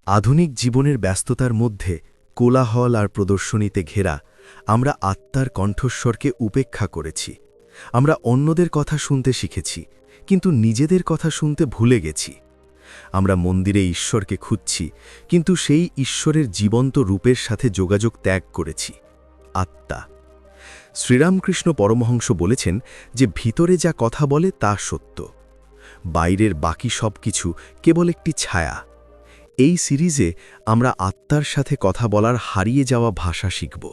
আধুনিক জীবনের ব্যস্ততার মধ্যে কোলাহল আর প্রদর্শনীতে ঘেরা আমরা আত্মার কণ্ঠস্বরকে উপেক্ষা করেছি। আমরা অন্যদের কথা শুনতে শিখেছি, কিন্তু নিজেদের কথা শুনতে ভুলে গেছি। আমরা মন্দিরে ঈশ্বরকে খুঁজছি, কিন্তু সেই ঈশ্বরের জীবন্ত রূপের সাথে যোগাযোগ ত্যাগ করেছি। আত্মা। শ্রীরামকৃষ্ণ পরমহংস বলেছেন যে ভিতরে যা কথা বলে তা সত্য, বাইরের বাকি সব কিছু কেবল একটি ছায়া। এই সিরিজে আমরা আত্মার সাথে কথা বলার হারিয়ে যাওয়া ভাষা শিখব।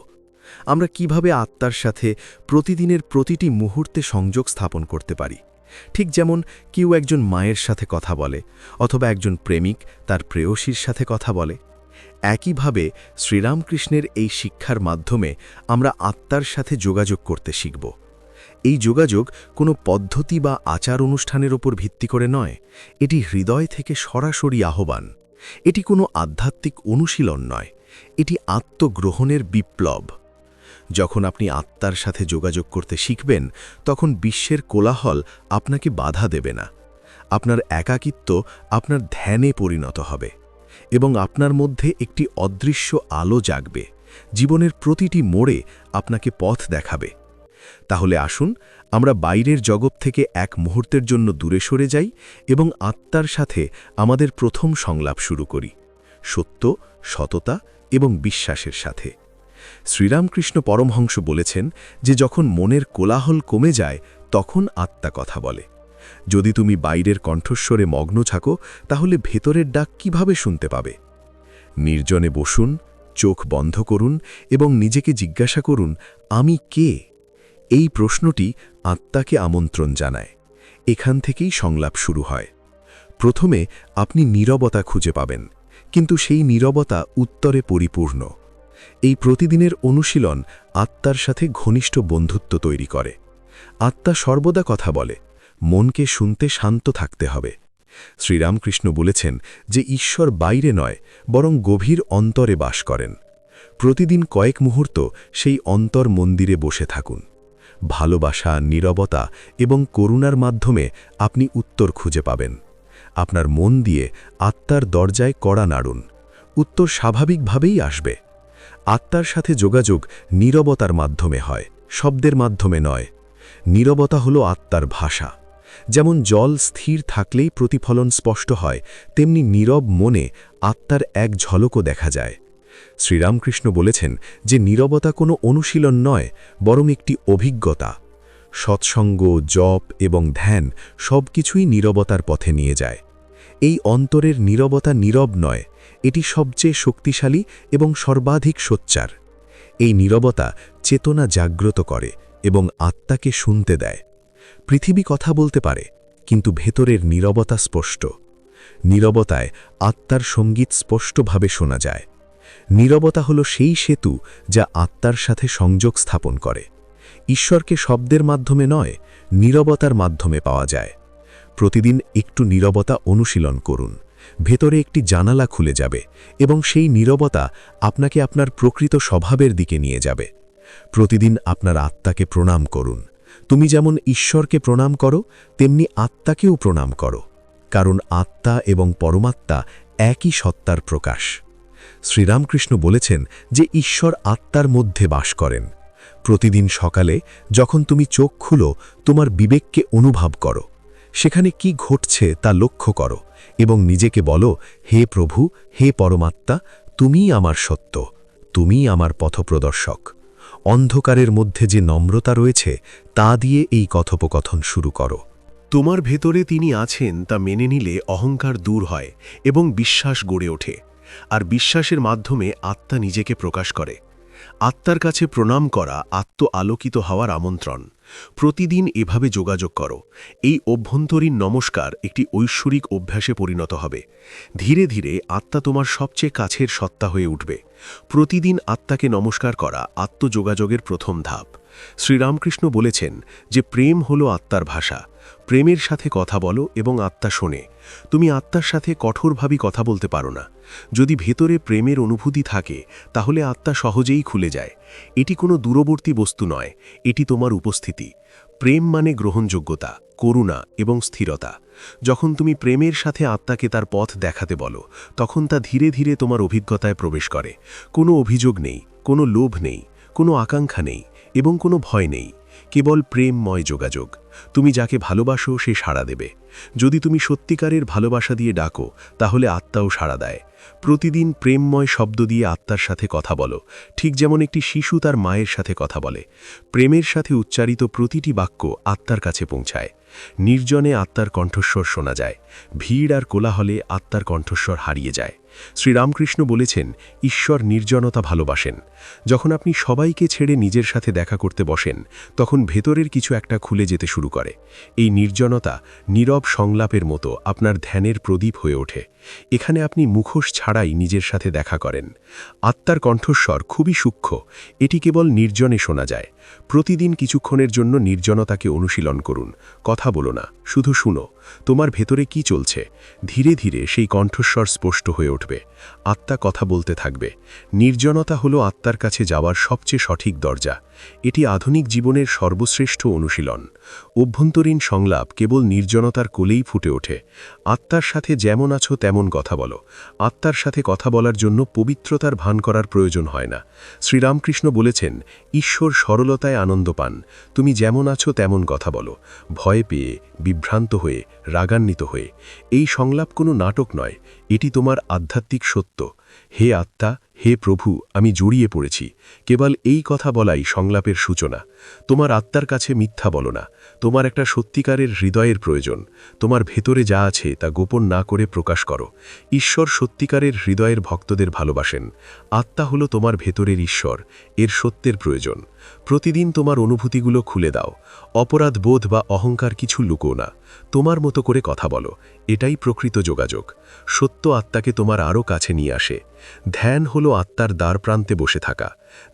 আমরা কিভাবে আত্মার সাথে প্রতিদিনের প্রতিটি মুহূর্তে সংযোগ স্থাপন করতে পারি, ঠিক যেমন কেউ একজন মায়ের সাথে কথা বলে অথবা একজন প্রেমিক তার প্রেয়সীর সাথে কথা বলে। একইভাবে শ্রীরামকৃষ্ণের এই শিক্ষার মাধ্যমে আমরা আত্মার সাথে যোগাযোগ করতে শিখব। এই যোগাযোগ কোনো পদ্ধতি বা আচার অনুষ্ঠানের ওপর ভিত্তি করে নয়, এটি হৃদয় থেকে সরাসরি আহ্বান। এটি কোনো আধ্যাত্মিক অনুশীলন নয়, এটি আত্মগ্রহণের বিপ্লব। যখন আপনি আত্মার সাথে যোগাযোগ করতে শিখবেন, তখন বিশ্বের কোলাহল আপনাকে বাধা দেবে না। আপনার একাকিত্ব আপনার ধ্যানে পরিণত হবে এবং আপনার মধ্যে একটি অদৃশ্য আলো জাগবে, জীবনের প্রতিটি মোড়ে আপনাকে পথ দেখাবে। তাহলে আসুন আমরা বাইরের জগৎ থেকে এক মুহূর্তের জন্য দূরে সরে যাই এবং আত্মার সাথে আমাদের প্রথম সংলাপ শুরু করি, সত্য, সততা এবং বিশ্বাসের সাথে। শ্রীরামকৃষ্ণ পরমহংস বলেছেন যে যখন মনের কোলাহল কমে যায় তখন আত্মা কথা বলে। যদি তুমি বাইরের কণ্ঠস্বরে মগ্ন থাকো, তাহলে ভেতরের ডাক কিভাবে শুনতে পাবে? নির্জনে বসুন, চোখ বন্ধ করুন এবং নিজেকে জিজ্ঞাসা করুন, আমি কে? এই প্রশ্নটি আত্মাকে আমন্ত্রণ জানায়। এখান থেকেই সংলাপ শুরু হয়। প্রথমে আপনি নীরবতা খুঁজে পাবেন, কিন্তু সেই নীরবতা উত্তরে পরিপূর্ণ। এই প্রতিদিনের অনুশীলন আত্মার সাথে ঘনিষ্ঠ বন্ধুত্ব তৈরি করে। আত্মা সর্বদা কথা বলে, মনকে শুনতে শান্ত থাকতে হবে। শ্রীরামকৃষ্ণ বলেছেন যে ঈশ্বর বাইরে নয়, বরং গভীর অন্তরে বাস করেন। প্রতিদিন কয়েক মুহূর্ত সেই অন্তর মন্দিরে বসে থাকুন। ভালোবাসা, নীরবতা এবং করুণার মাধ্যমে আপনি উত্তর খুঁজে পাবেন। আপনার মন দিয়ে আত্মার দরজায় কড়া নাড়ুন, উত্তর স্বাভাবিকভাবেই আসবে। আত্মার সাথে যোগাযোগ নীরবতার মাধ্যমে হয়, শব্দের মাধ্যমে নয়। নীরবতা হল আত্মার ভাষা। যেমন জল স্থির থাকলেই প্রতিফলন স্পষ্ট হয়, তেমনি নীরব মনে আত্মার এক ঝলকও দেখা যায়। শ্রীরামকৃষ্ণ বলেছেন যে নীরবতা কোনো অনুশীলন নয়, বরং একটি অভিজ্ঞতা। সৎসঙ্গ, জপ এবং ধ্যান সবকিছুই নীরবতার পথে নিয়ে যায়। এই অন্তরের নীরবতা নীরব নয়, এটি সবচেয়ে শক্তিশালী এবং সর্বাধিক সোচ্চার। এই নীরবতা চেতনা জাগ্রত করে এবং আত্মাকে শুনতে দেয়। পৃথিবী কথা বলতে পারে, কিন্তু ভেতরের নীরবতা স্পষ্ট। নীরবতায় আত্মার সঙ্গীত স্পষ্টভাবে শোনা যায়। নীরবতা হল সেই সেতু যা আত্মার সাথে সংযোগ স্থাপন করে। ঈশ্বরকে শব্দের মাধ্যমে নয়, নীরবতার মাধ্যমে পাওয়া যায়। প্রতিদিন একটু নীরবতা অনুশীলন করুন। ভেতরে একটি জানালা খুলে যাবে এবং সেই নীরবতা আপনাকে আপনার প্রকৃত স্বভাবের দিকে নিয়ে যাবে। প্রতিদিন আপনার আত্মাকে প্রণাম করুন। তুমি যেমন ঈশ্বরকে প্রণাম করো, তেমনি আত্মাকেও প্রণাম করো, কারণ আত্মা এবং পরমাত্মা একই সত্তার প্রকাশ। শ্রীরামকৃষ্ণ বলেছেন যে ঈশ্বর আত্মার মধ্যে বাস করেন। প্রতিদিন সকালে যখন তুমি চোখ খুলো, তোমার বিবেককে অনুভব করো। সেখানে কি ঘটছে তা লক্ষ্য করো এবং নিজেকে বলো, হে প্রভু, হে পরমাত্মা, তুমিই আমার সত্য, তুমিই আমার পথপ্রদর্শক। অন্ধকারের মধ্যে যে নম্রতা রয়েছে তা দিয়ে এই কথোপকথন শুরু করো। তোমার ভেতরে তিনি আছেন তা মেনে নিলে অহংকার দূর হয় এবং বিশ্বাস গড়ে ওঠে, আর বিশ্বাসের মাধ্যমে আত্মা নিজেকে প্রকাশ করে। আত্মার কাছে প্রণাম করা আত্ম আলোকিত হওয়ার আমন্ত্রণ। প্রতিদিন এভাবে যোগাযোগ করো। এই অভ্যন্তরীণ নমস্কার একটি ঐশ্বরিক অভ্যাসে পরিণত হবে। ধীরে ধীরে আত্মা তোমার সবচেয়ে কাছের সত্তা হয়ে উঠবে। প্রতিদিন আত্মাকে নমস্কার করা আত্মযোগাযোগের প্রথম ধাপ। শ্রীরামকৃষ্ণ বলেছেন যে প্রেম হলো আত্মার ভাষা। প্রেমের সাথে কথা বলো এবং আত্মা শোনে। তুমি আত্মার সাথে কঠোরভাবে কথা বলতে পারো না। যদি ভেতরে প্রেমের অনুভূতি থাকে, তাহলে আত্মা সহজেই খুলে যায়। এটি কোনো দূরবর্তী বস্তু নয়, এটি তোমার উপস্থিতি। প্রেম মানে গ্রহণযোগ্যতা, করুণা এবং স্থিরতা। যখন তুমি প্রেমের সাথে আত্মাকে তার পথ দেখাতে বলো, তখন তা ধীরে ধীরে তোমার অভিজ্ঞতায় প্রবেশ করে। কোনো অভিযোগ নেই, কোনো লোভ নেই, কোনো আকাঙ্ক্ষা নেই এবং কোনো ভয় নেই, কেবল প্রেমময় যোগাযোগ। তুমি যাকে ভালোবাসো সে সাড়া দেবে। যদি তুমি সত্যিকারের ভালোবাসা দিয়ে ডাকো, তাহলে আত্মাও সাড়া দেয়। প্রতিদিন প্রেমময় শব্দ দিয়ে আত্মার সাথে কথা বলো, ঠিক যেমন একটি শিশু তার মায়ের সাথে কথা বলে। প্রেমের সাথে উচ্চারিত প্রতিটি বাক্য আত্মার কাছে পৌঁছায়। নির্জনে আত্মার কণ্ঠস্বর শোনা যায়, ভিড় আর কোলাহলে আত্মার কণ্ঠস্বর হারিয়ে যায়। শ্রীরামকৃষ্ণ বলেছেন, ঈশ্বর নির্জনতা ভালোবাসেন। যখন আপনি সবাইকে ছেড়ে নিজের সাথে দেখা করতে বসেন, তখন ভেতরের কিছু একটা খুলে যেতে শুরু করে। এই নির্জনতা নীরব সংলাপের মতো আপনার ধ্যানের প্রদীপ হয়ে ওঠে। এখানে আপনি মুখোশ ছাড়াই নিজের সাথে দেখা করেন। আত্মার কণ্ঠস্বর খুবই সূক্ষ্ম, এটি কেবল নির্জনে শোনা যায়। প্রতিদিন কিছুক্ষণের জন্য নির্জনতাকে অনুশীলন করুন। কথা বলো না, শুধু শুনো। তোমার ভেতরে কি চলছে? ধীরে ধীরে সেই কণ্ঠস্বর স্পষ্ট হয়ে উঠবে। আত্মা কথা বলতে থাকবে। নির্জনতা হলো আত্মার কাছে যাওয়ার সবচেয়ে সঠিক দরজা। এটি আধুনিক জীবনের সর্বশ্রেষ্ঠ অনুশীলন। অভ্যন্তরীণ সংলাপ কেবল নির্জনতার কোলেই ফুটে ওঠে। আত্মার সাথে যেমন আছো তেমন কথা বলো। আত্মার সাথে কথা বলার জন্য পবিত্রতার ভান করার প্রয়োজন হয় না। শ্রীরামকৃষ্ণ বলেছেন, ঈশ্বর সরলতায় আনন্দ পান। তুমি যেমন আছো তেমন কথা বলো, ভয় পেয়ে, বিভ্রান্ত হয়ে, রাগান্বিত হয়ে। এই সংলাপ কোনো নাটক নয়, এটি তোমার আধ্যাত্মিক সত্য। হে আত্মা, হে প্রভু, আমি জড়িয়ে পড়েছি। কেবল এই কথা বলাই সংলাপের সূচনা। তোমার আত্মার কাছে মিথ্যা বলো না। তোমার একটা সত্যিকারের হৃদয়ের প্রয়োজন। তোমার ভেতরে যা আছে তা গোপন না করে প্রকাশ করো। ঈশ্বর সত্যিকারের হৃদয়ের ভক্তদের ভালোবাসেন। আত্মা হলো তোমার ভেতরের ঈশ্বর, এর সত্যের প্রয়োজন। প্রতিদিন তোমার অনুভূতিগুলো খুলে দাও। অপরাধ বোধ বা অহংকার কিছু লুকো না। তোমার মতো করে কথা বলো, এটাই প্রকৃত যোগাযোগ। সত্য আত্মাকে তোমার আরও কাছে নিয়ে আসে। ধ্যান হলো আত্মার দ্বার প্রান্তে বসে থাকা।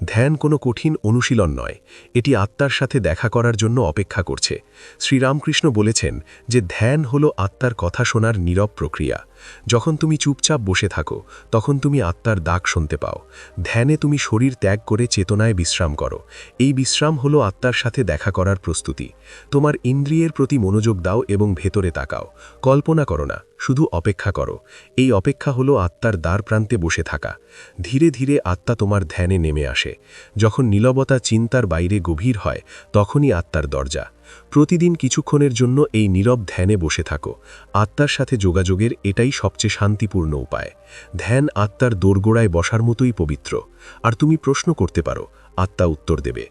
ধ্যান কোনো কঠিন অনুশীলন নয়, এটি আত্মার সাথে দেখা করার জন্য অপেক্ষা করছে। শ্রীরামকৃষ্ণ বলেছেন যে ধ্যান হলো আত্মার কথা শোনার নীরব প্রক্রিয়া। যখন তুমি চুপচাপ বসে থাকো, তখন তুমি আত্মার ডাক শুনতে পাও। ধ্যানে তুমি শরীর ত্যাগ করে চেতনায় বিশ্রাম করো। এই বিশ্রাম হলো আত্মার সাথে দেখা করার প্রস্তুতি। তোমার ইন্দ্রিয়ের প্রতি মনোযোগ দাও এবং ভেতরে তাকাও। কল্পনা করো না, শুধু অপেক্ষা করো। এই অপেক্ষা হলো আত্মার দ্বার প্রান্তে বসে থাকা। ধীরে ধীরে আত্মা তোমার ধ্যানে নেমে আসে। যখন নীরবতা চিন্তার বাইরে গভীর হয়, তখনই আত্মার দরজা। প্রতিদিন কিছুক্ষণের জন্য এই নীরব ধ্যানে বসে থাকো। আত্মার সাথে যোগাযোগের এটাই সবচেয়ে শান্তিপূর্ণ উপায়। ধ্যান আত্মার দোরগোড়ায় বসার মতোই পবিত্র। আর তুমি প্রশ্ন করতে পারো, আত্মা উত্তর দেবে।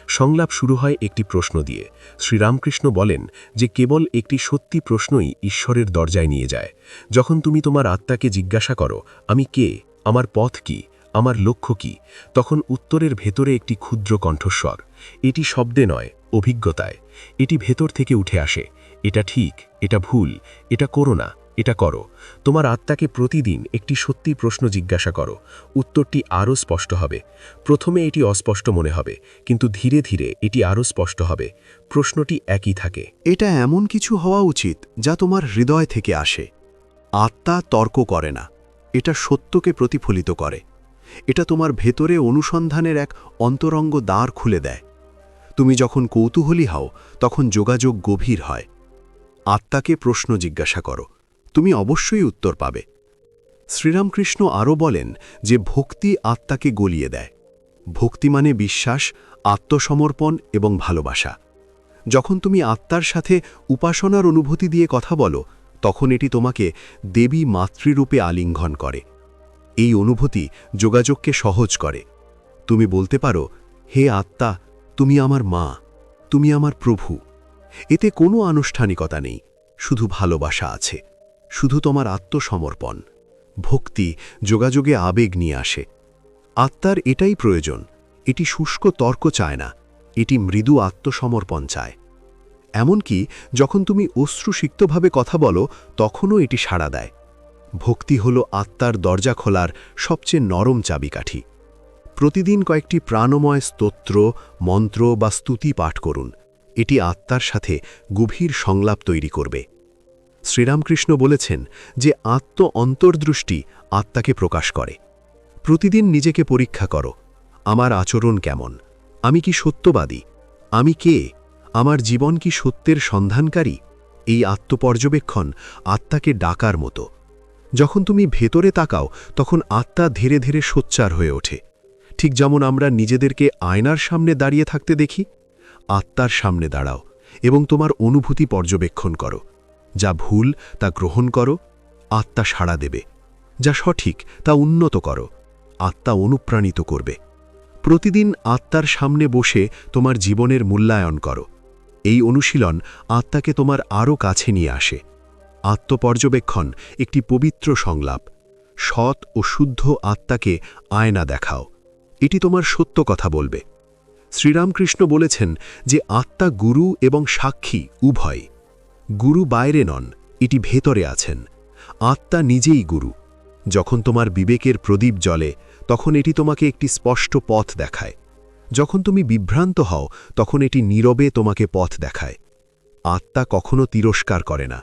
সংলাপ শুরু হয় একটি প্রশ্ন দিয়ে। শ্রীরামকৃষ্ণ বলেন যে কেবল একটি সত্যি প্রশ্নই ঈশ্বরের দরজায় নিয়ে যায়। যখন তুমি তোমার আত্মাকে জিজ্ঞাসা করো, আমি কে, আমার পথ কি, আমার লক্ষ্য কি, তখন উত্তরের ভেতরে একটি ক্ষুদ্র কণ্ঠস্বর। এটি শব্দে নয়, অভিজ্ঞতায়। এটি ভেতর থেকে উঠে আসে। এটা ঠিক, এটা ভুল, এটা করো না, এটা করো। তোমার আত্মাকে প্রতিদিন একটি সত্যি প্রশ্ন জিজ্ঞাসা করো। উত্তরটি আরও স্পষ্ট হবে। প্রথমে এটি অস্পষ্ট মনে হবে, কিন্তু ধীরে ধীরে এটি আরও স্পষ্ট হবে। প্রশ্নটি একই থাকে। এটা এমন কিছু হওয়া উচিত যা তোমার হৃদয় থেকে আসে। আত্মা তর্ক করে না, এটা সত্যকে প্রতিফলিত করে। এটা তোমার ভেতরে অনুসন্ধানের এক অন্তরঙ্গ দ্বার খুলে দেয়। তুমি যখন কৌতূহলী হও, তখন যোগাযোগ গভীর হয়। আত্মাকে প্রশ্ন জিজ্ঞাসা করো, তুমি অবশ্যই উত্তর পাবে। শ্রীরামকৃষ্ণ আরও বলেন যে ভক্তি আত্মাকে গলিয়ে দেয়। ভক্তি মানে বিশ্বাস, আত্মসমর্পণ এবং ভালোবাসা। যখন তুমি আত্মার সাথে উপাসনার অনুভূতি দিয়ে কথা বলো, তখন এটি তোমাকে দেবী মাতৃরূপে আলিঙ্গন করে। এই অনুভূতি যোগাযোগকে সহজ করে। তুমি বলতে পারো, হে আত্মা, তুমি আমার মা, তুমি আমার প্রভু। এতে কোনো আনুষ্ঠানিকতা নেই, শুধু ভালোবাসা আছে, শুধু তোমার আত্মসমর্পণ। ভক্তি যোগাযোগে আবেগ নিয়ে আসে। আত্মার এটাই প্রয়োজন। এটি শুষ্ক তর্ক চায় না, এটি মৃদু আত্মসমর্পণ চায়। এমনকি যখন তুমি অশ্রুসিক্তভাবে কথা বলো, তখনও এটি সাড়া দেয়। ভক্তি হল আত্মার দরজা খোলার সবচেয়ে নরম চাবিকাঠি। প্রতিদিন কয়েকটি প্রাণময় স্তোত্র, মন্ত্র বা স্তুতি পাঠ করুন। এটি আত্মার সাথে গভীর সংলাপ তৈরি করবে। শ্রীরামকৃষ্ণ বলেছেন যে অন্তর্দৃষ্টি আত্মাকে প্রকাশ করে। প্রতিদিন নিজেকে পরীক্ষা করো, আমার আচরণ কেমন, আমি কি সত্যবাদী, আমি কে, আমার জীবন কি সত্যের সন্ধানকারী। এই আত্মপর্যবেক্ষণ আত্মাকে ডাকার মতো। যখন তুমি ভেতরে তাকাও তখন আত্মা ধীরে ধীরে সোচ্চার হয়ে ওঠে। ঠিক যেমন আমরা নিজেদেরকে আয়নার সামনে দাঁড়িয়ে থাকতে দেখি, আত্মার সামনে দাঁড়াও এবং তোমার অনুভূতি পর্যবেক্ষণ করো। যা ভুল তা গ্রহণ করো, আত্মা সাড়া দেবে। যা সঠিক তা উন্নত করো, আত্মা অনুপ্রাণিত করবে। প্রতিদিন আত্মার সামনে বসে তোমার জীবনের মূল্যায়ন করো। এই অনুশীলন আত্মাকে তোমার আরও কাছে নিয়ে আসে। আত্মপর্যবেক্ষণ একটি পবিত্র সংলাপ। সৎ ও শুদ্ধ আত্মাকে আয়না দেখাও, এটি তোমার সত্য কথা বলবে। শ্রীরামকৃষ্ণ বলেছেন যে আত্মা গুরু এবং সাক্ষী উভয়। গুরু বাইরে নন, এটি ভেতরে আছেন। আত্মা নিজেই গুরু। যখন তোমার বিবেকের প্রদীপ জ্বলে তখন এটি তোমাকে একটি স্পষ্ট পথ দেখায়। যখন তুমি বিভ্রান্ত হও তখন এটি নীরবে তোমাকে পথ দেখায়। আত্মা কখনো তিরস্কার করে না,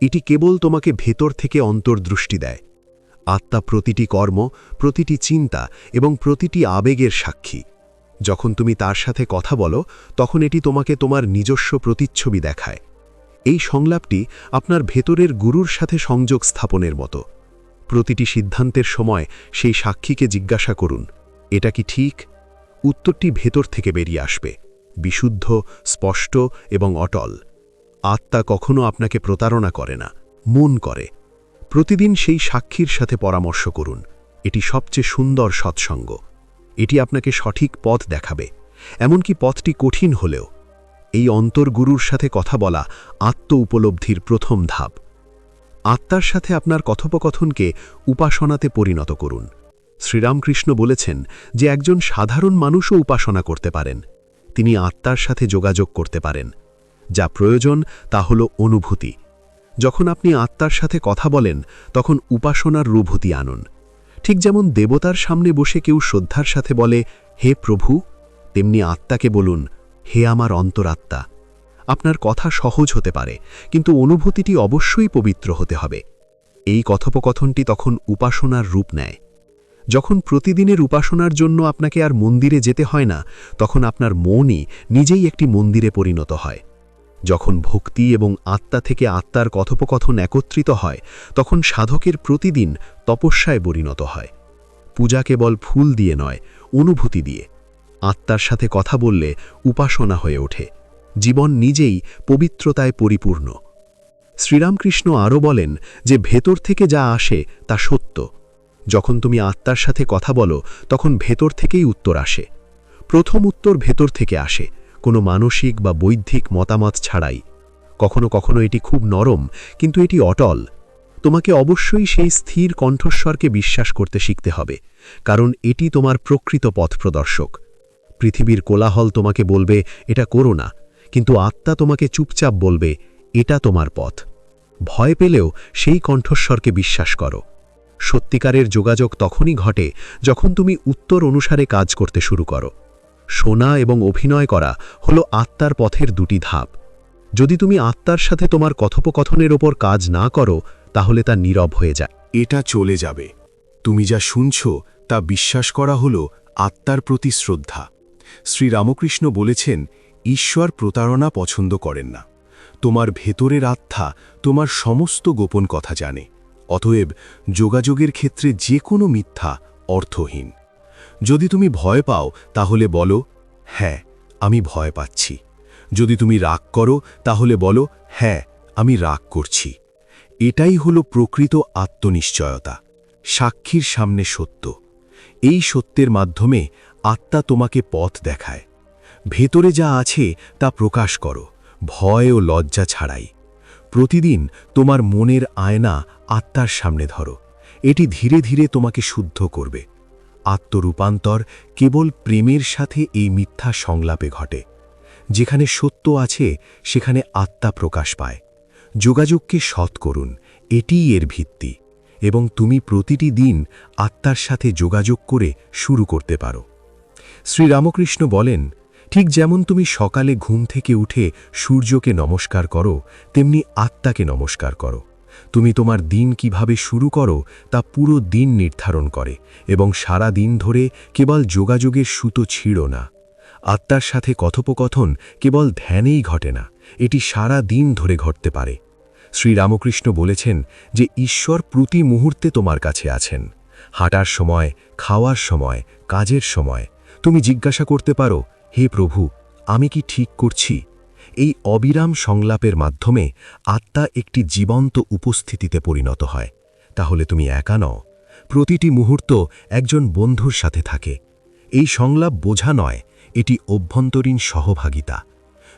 এটি কেবল তোমাকে ভেতর থেকে অন্তর্দৃষ্টি দেয়। আত্মা প্রতিটি কর্ম, প্রতিটি চিন্তা এবং প্রতিটি আবেগের সাক্ষী। যখন তুমি তার সাথে কথা বলো তখন এটি তোমাকে তোমার নিজস্ব প্রতিচ্ছবি দেখায়। এই সংলাপটি আপনার ভেতরের গুরুর সাথে সংযোগ স্থাপনের মতো। প্রতিটি সিদ্ধান্তের সময় সেই সাক্ষীকে জিজ্ঞাসা করুন, এটা কি ঠিক? উত্তরটি ভেতর থেকে বেরিয়ে আসবে, বিশুদ্ধ, স্পষ্ট এবং অটল। আত্মা কখনো আপনাকে প্রতারণা করে না, মন করে। প্রতিদিন সেই সাক্ষীর সাথে পরামর্শ করুন। এটি সবচেয়ে সুন্দর সৎসঙ্গ। এটি আপনাকে সঠিক পথ দেখাবে, এমনকি পথটি কঠিন হলেও। এই অন্তর্গুরুর সাথে কথা বলা আত্ম উপলব্ধির প্রথম ধাপ। আত্মার সাথে আপনার কথোপকথনকে উপাসনাতে পরিণত করুন। শ্রীরামকৃষ্ণ বলেছেন যে একজন সাধারণ মানুষও উপাসনা করতে পারেন। তিনি আত্মার সাথে যোগাযোগ করতে পারেন। যা প্রয়োজন তা হল অনুভূতি। যখন আপনি আত্মার সাথে কথা বলেন তখন উপাসনার রূভূতি আনুন। ঠিক যেমন দেবতার সামনে বসে কেউ শ্রদ্ধার সাথে বলে, হে প্রভু, তেমনি আত্মাকে বলুন, হে আমার অন্তরাত্মা। আপনার কথা সহজ হতে পারে, কিন্তু অনুভূতিটি অবশ্যই পবিত্র হতে হবে। এই কথোপকথনটি তখন উপাসনার রূপ নেয়। যখন প্রতিদিনের উপাসনার জন্য আপনাকে আর মন্দিরে যেতে হয় না, তখন আপনার মনই নিজেই একটি মন্দিরে পরিণত হয়। যখন ভক্তি এবং আত্মা থেকে আত্মার কথোপকথন একত্রিত হয়, তখন সাধকের প্রতিদিন তপস্যায় পরিণত হয়। পূজা কেবল ফুল দিয়ে নয়, অনুভূতি দিয়ে। আত্মার সাথে কথা বললে উপাসনা হয়ে ওঠে। জীবন নিজেই পবিত্রতায় পরিপূর্ণ। শ্রীরামকৃষ্ণ আরও বলেন যে ভেতর থেকে যা আসে তা সত্য। যখন তুমি আত্মার সাথে কথা বলো তখন ভেতর থেকেই উত্তর আসে। প্রথম উত্তর ভেতর থেকে আসে, কোনো মানসিক বা বৈদিক মতামত ছাড়াই। কখনো কখনো এটি খুব নরম, কিন্তু এটি অটল। তোমাকে অবশ্যই সেই স্থির কণ্ঠস্বরকে বিশ্বাস করতে শিখতে হবে, কারণ এটি তোমার প্রকৃত পথ প্রদর্শক। পৃথিবীর কোলাহল তোমাকে বলবে এটা করো না, কিন্তু আত্মা তোমাকে চুপচাপ বলবে এটা তোমার পথ। ভয় পেলেও সেই কণ্ঠস্বরকে বিশ্বাস করো। সত্যিকারের যোগাযোগ তখনই ঘটে যখন তুমি উত্তর অনুসারে কাজ করতে শুরু করো। শোনা এবং অভিনয় করা হলো আত্মার পথের দুটি ধাপ। যদি তুমি আত্মার সাথে তোমার কথোপকথনের ওপর কাজ না করো তাহলে তা নীরব হয়ে যায়। এটা চলে যাবে। তুমি যা শুনছ তা বিশ্বাস করা হলো আত্মার প্রতি শ্রদ্ধা। শ্রীরামকৃষ্ণ বলেছেন, ঈশ্বর প্রতারণা পছন্দ করেন না। তোমার ভেতরের আত্মা তোমার সমস্ত গোপন কথা জানে। অতএব যোগাযোগের ক্ষেত্রে যে কোনো মিথ্যা অর্থহীন। যদি তুমি ভয় পাও তাহলে বলো, হ্যাঁ আমি ভয় পাচ্ছি। যদি তুমি রাগ করো তাহলে বলো, হ্যাঁ আমি রাগ করছি। এটাই হলো প্রকৃত আত্মনিশ্চয়তা, সাক্ষীর সামনে সত্য। এই সত্যের মাধ্যমে আত্মা তোমাকে পথ দেখায়। ভেতরে যা আছে তা প্রকাশ করো, ভয় ও লজ্জা ছাড়াই। প্রতিদিন তোমার মনের আয়না আত্মার সামনে ধরো। এটি ধীরে ধীরে তোমাকে শুদ্ধ করবে। আত্মরূপান্তর কেবল প্রেমের সাথে এই মিথ্যা সংলাপে ঘটে। যেখানে সত্য আছে সেখানে আত্মা প্রকাশ পায়। যোগাযোগকে সৎ করুন, এটিই এর ভিত্তি। এবং তুমি প্রতিটি দিন আত্মার সাথে যোগাযোগ করে শুরু করতে পারো। শ্রীরামকৃষ্ণ বলেন, ঠিক যেমন তুমি সকালে ঘুম থেকে উঠে সূর্যকে নমস্কার করো, তেমনি আত্মাকে নমস্কার করো। তুমি তোমার দিন কিভাবে শুরু করো তা পুরো দিন নির্ধারণ করে, এবং সারা দিন ধরে কেবল যোগাযোগের সুতো ছিঁড়ো না। আত্মার সাথে কথোপকথন কেবল ধ্যানেই ঘটে না, এটি সারা দিন ধরে ঘটতে পারে। শ্রীরামকৃষ্ণ বলেছেন যে ঈশ্বর প্রতি মুহূর্তে তোমার কাছে আছেন। হাঁটার সময়, খাওয়ার সময়, কাজের সময় তুমি জিজ্ঞাসা করতে পারো, হে প্রভু, আমি কি ঠিক করছি? এই অবিরাম সংলাপের মাধ্যমে আত্মা একটি জীবন্ত উপস্থিতিতে পরিণত হয়। তাহলে তুমি একা নও, প্রতিটি মুহূর্ত একজন বন্ধুর সাথে থাকে। এই সংলাপ বোঝা নয়, এটি অভ্যন্তরীণ সহভাগিতা।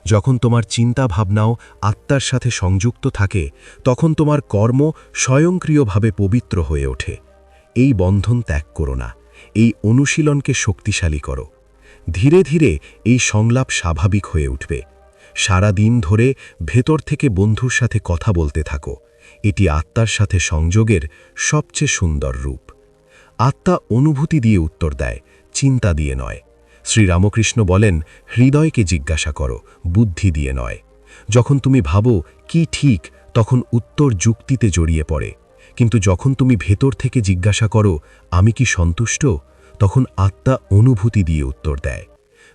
যখন তোমার চিন্তা ভাবনাও আত্মার সাথে সংযুক্ত থাকে, তখন তোমার কর্ম স্বয়ংক্রিয়ভাবে পবিত্র হয়ে ওঠে। এই বন্ধন ত্যাগ করো না, এই অনুশীলনকে শক্তিশালী করো। ধীরে ধীরে এই সংলাপ স্বাভাবিক হয়ে উঠবে। সারা দিন ধরে ভেতর থেকে বন্ধুর সাথে কথা বলতে থাকো। এটি আত্মার সাথে সংযোগের সবচেয়ে সুন্দর রূপ। আত্মা অনুভূতি দিয়ে উত্তর দেয়, চিন্তা দিয়ে নয়। শ্রীরামকৃষ্ণ বলেন, হৃদয়কে জিজ্ঞাসা করো, বুদ্ধি দিয়ে নয়। যখন তুমি ভাবো কি ঠিক, তখন উত্তর যুক্তিতে জড়িয়ে পড়ে। কিন্তু যখন তুমি ভেতর থেকে জিজ্ঞাসা করো, আমি কি সন্তুষ্ট, তখন আত্মা অনুভূতি দিয়ে উত্তর দেয়।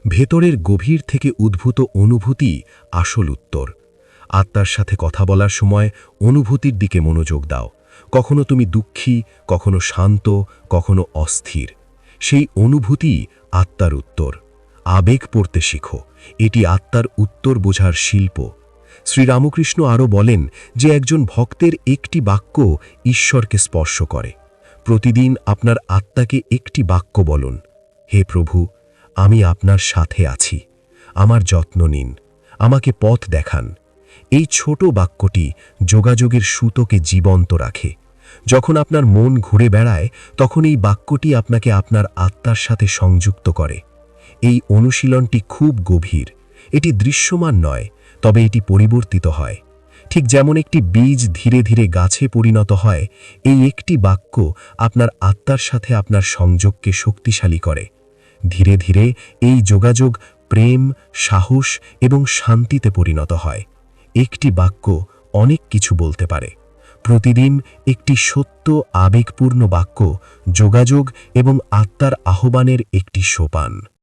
ভেতরের গভীর থেকে উদ্ভূত অনুভূতি আসল উত্তর। আত্মার সাথে কথা বলার সময় অনুভূতির দিকে মনোযোগ দাও। কখনো তুমি দুঃখী, কখনো শান্ত, কখনো অস্থির। সেই অনুভূতি আত্মার উত্তর। আবেগ পড়তে শিখো, এটি আত্মার উত্তর বোঝার শিল্প। শ্রীরামকৃষ্ণ আরও বলেন যে একজন ভক্তের একটি বাক্য ঈশ্বরকে স্পর্শ করে। প্রতিদিন আপনার আত্মাকে একটি বাক্য বলুন, হে প্রভু, আমি আপনার সাথে আছি, আমার যত্ন নিন, আমাকে পথ দেখান। এই ছোট বাক্যটি যোগাযোগের সুতোকে জীবন্ত রাখে। যখন আপনার মন ঘুরে বেড়ায়, তখন এই বাক্যটি আপনাকে আপনার আত্মার সাথে সংযুক্ত করে। এই অনুশীলনটি খুব গভীর। এটি দৃশ্যমান নয়, তবে এটি পরিবর্তিত হয়। ঠিক যেমন একটি বীজ ধীরে ধীরে গাছে পরিণত হয়, এই একটি বাক্য আপনার আত্মার সাথে আপনার সংযোগকে শক্তিশালী করে। ধীরে ধীরে এই যোগাযোগ প্রেম, সাহস এবং শান্তিতে পরিণত হয়। একটি বাক্য অনেক কিছু বলতে পারে। প্রতিদিন একটি সত্য আবেগপূর্ণ বাক্য যোগাযোগ এবং আত্মার আহ্বানের একটি সোপান।